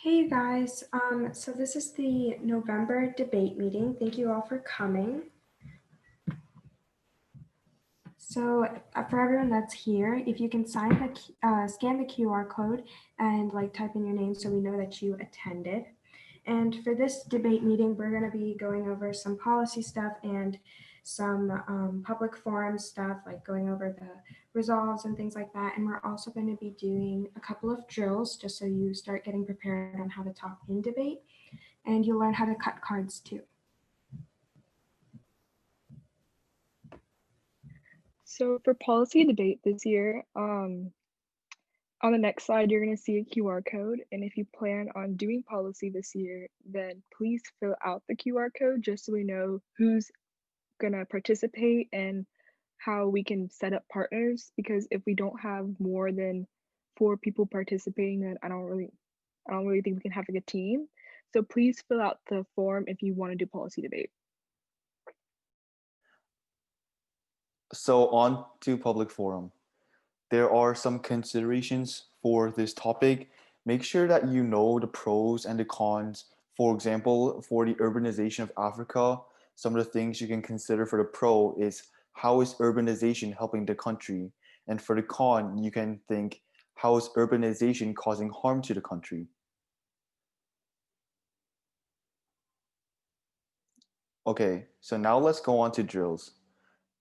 Hey you guys, so this is the November debate meeting. Thank you all for coming. So for everyone that's here, if you can scan the QR code and type in your name so we know that you attended. And for this debate meeting, we're going to be going over some policy stuff and some public forum stuff, like going over the resolves and things like that. And we're also going to be doing a couple of drills just so you start getting prepared on how to talk in debate. And you'll learn how to cut cards too. So for policy debate this year, on the next slide, you're going to see a QR code. And if you plan on doing policy this year, then please fill out the QR code just so we know who's going to participate and how we can set up partners. Because if we don't have more than 4 people participating, then I don't really think we can have like a team. So please fill out the form if you want to do policy debate. So on to public forum. There are some considerations for this topic. Make sure that you know the pros and the cons. For example, for the urbanization of Africa, some of the things you can consider for the pro is how is urbanization helping the country? And for the con, you can think, how is urbanization causing harm to the country? Okay, so now let's go on to drills.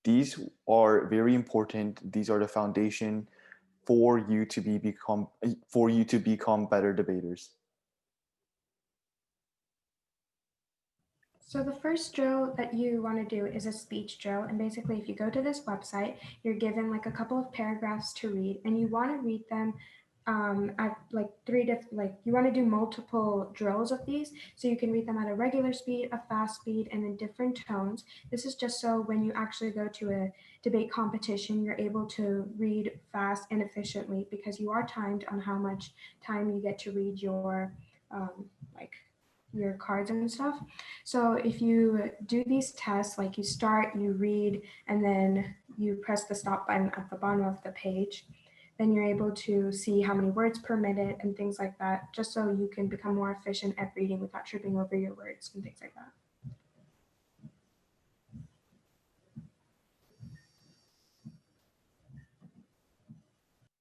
These are very important. These are the foundation for you to become better debaters. So the first drill that you want to do is a speech drill. And basically, if you go to this website, you're given like a couple of paragraphs to read, and you want to read them at like you want to do multiple drills of these, so you can read them at a regular speed, a fast speed, and in different tones. This is just so when you actually go to a debate competition, you're able to read fast and efficiently because you are timed on how much time you get to read um, like your cards and stuff. So if you do these tests, like you start, you read, and then you press the stop button at the bottom of the page, then you're able to see how many words per minute and things like that, just so you can become more efficient at reading without tripping over your words and things like that.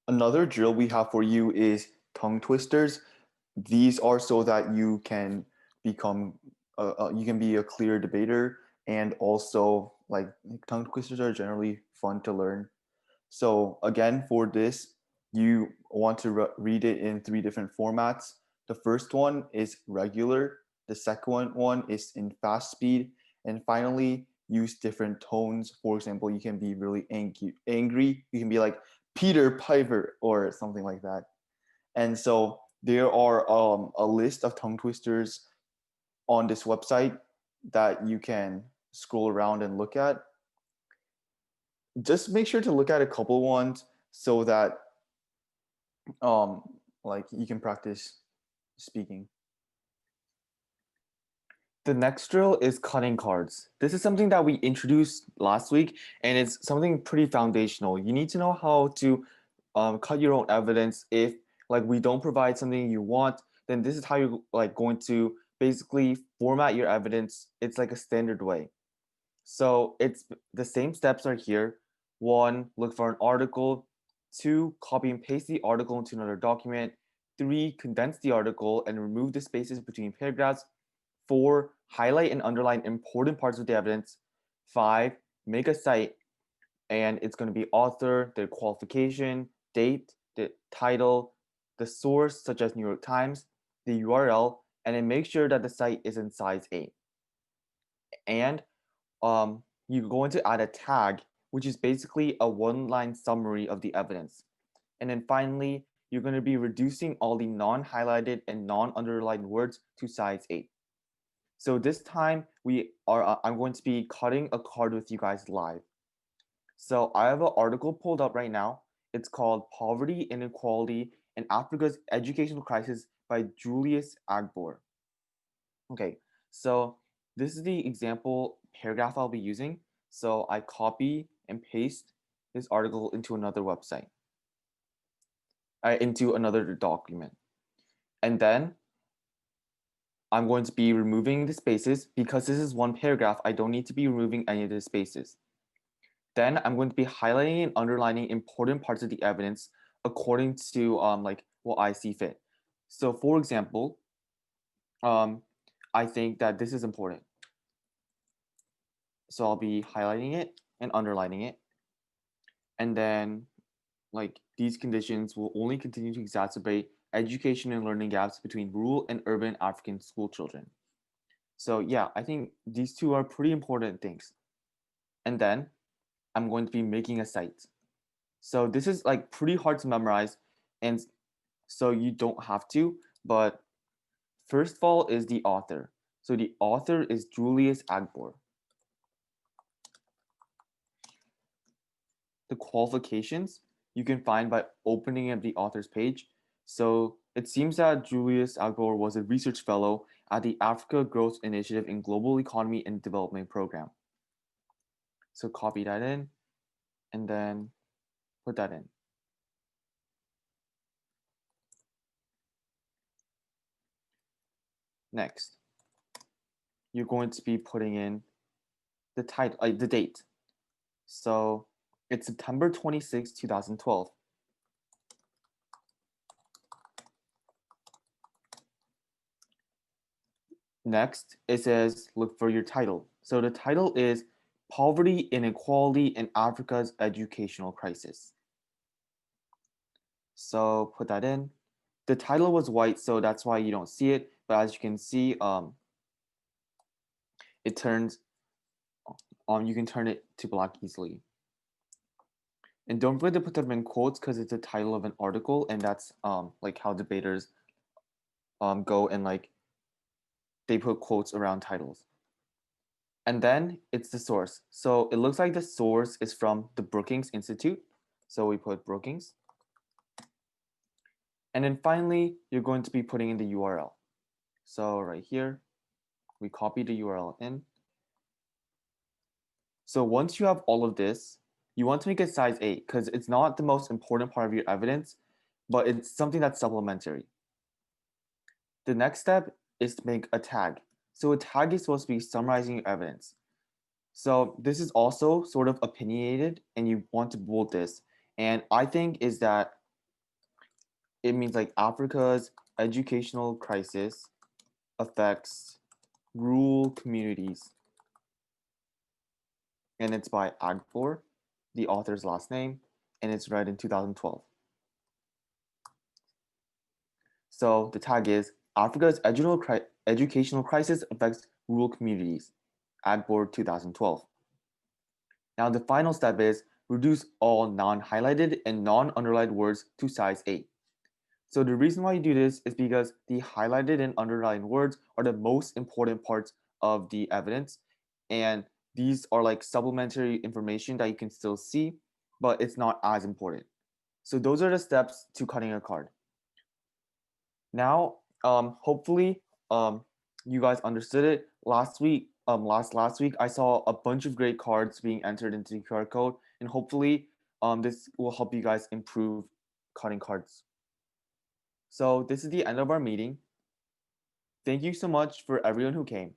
Another drill we have for you is tongue twisters. These are so that you can become you can be a clear debater, and also like tongue twisters are generally fun to learn. So again, for this, you want to read it in 3 different formats. The first one is regular, the second one is in fast speed, and finally use different tones. For example, you can be really angry. You can be like Peter Piper or something like that. And so there are a list of tongue twisters on this website that you can scroll around and look at. Just make sure to look at a couple ones so that um like you can practice speaking. The next drill is cutting cards. This is something that we introduced last week, and it's something pretty foundational. You need to know how to cut your own evidence. If like we don't provide something you want, then this is how you're like going to basically format your evidence. It's like a standard way. So it's the same steps are here. 1, look for an article. 2, copy and paste the article into another document. 3, condense the article and remove the spaces between paragraphs. 4, highlight and underline important parts of the evidence. 5, make a cite, and it's going to be author, their qualification, date, the title, the source, such as New York Times, the URL, and then make sure that the cite is in size 8. And you're going to add a tag, which is basically a one-line summary of the evidence. And then finally, you're going to be reducing all the non-highlighted and non-underlined words to size 8. So this time I'm going to be cutting a card with you guys live. So I have an article pulled up right now. It's called Poverty, Inequality, and Africa's Educational Crisis by Julius Agbor. Okay, so this is the example paragraph I'll be using. So I copy and paste this article into another website, into another document. And then I'm going to be removing the spaces because this is one paragraph. I don't need to be removing any of the spaces. Then I'm going to be highlighting and underlining important parts of the evidence according to like what I see fit. So for example, I think that this is important. So I'll be highlighting it and underlining it. And then like these conditions will only continue to exacerbate education and learning gaps between rural and urban African school children. So yeah, I think these two are pretty important things. And then I'm going to be making a site. So this is like pretty hard to memorize, and so you don't have to, but first of all is the author. So the author is Julius Agbor. The qualifications you can find by opening up the author's page. So it seems that Julius Agbor was a research fellow at the Africa Growth Initiative in Global Economy and Development Program. So copy that in and then put that in. Next, you're going to be putting in the title, the date. So it's September 26, 2012. Next, it says look for your title. So the title is Poverty, Inequality, and Africa's Educational Crisis. So put that in. The title was white, so that's why you don't see it. But as you can see, it turns you can turn it to black easily. And don't forget to put them in quotes because it's the title of an article, and that's like how debaters go and like they put quotes around titles. And then it's the source. So it looks like the source is from the Brookings Institute. So we put Brookings. And then finally, you're going to be putting in the URL. So right here, we copy the URL in. So once you have all of this, you want to make it size 8 because it's not the most important part of your evidence, but it's something that's supplementary. The next step is to make a tag. So a tag is supposed to be summarizing your evidence. So this is also sort of opinionated and you want to bold this. And I think is that it means like Africa's educational crisis affects rural communities. And it's by Agbor, the author's last name, and it's read in 2012. So the tag is Africa's educational crisis affects rural communities, Agbor 2012. Now the final step is reduce all non-highlighted and non-underlined words to size 8. So the reason why you do this is because the highlighted and underlined words are the most important parts of the evidence, and these are like supplementary information that you can still see, but it's not as important. So those are the steps to cutting a card. Now, hopefully, you guys understood it. Last week, last week, I saw a bunch of great cards being entered into the QR code, and hopefully, this will help you guys improve cutting cards. So this is the end of our meeting. Thank you so much for everyone who came.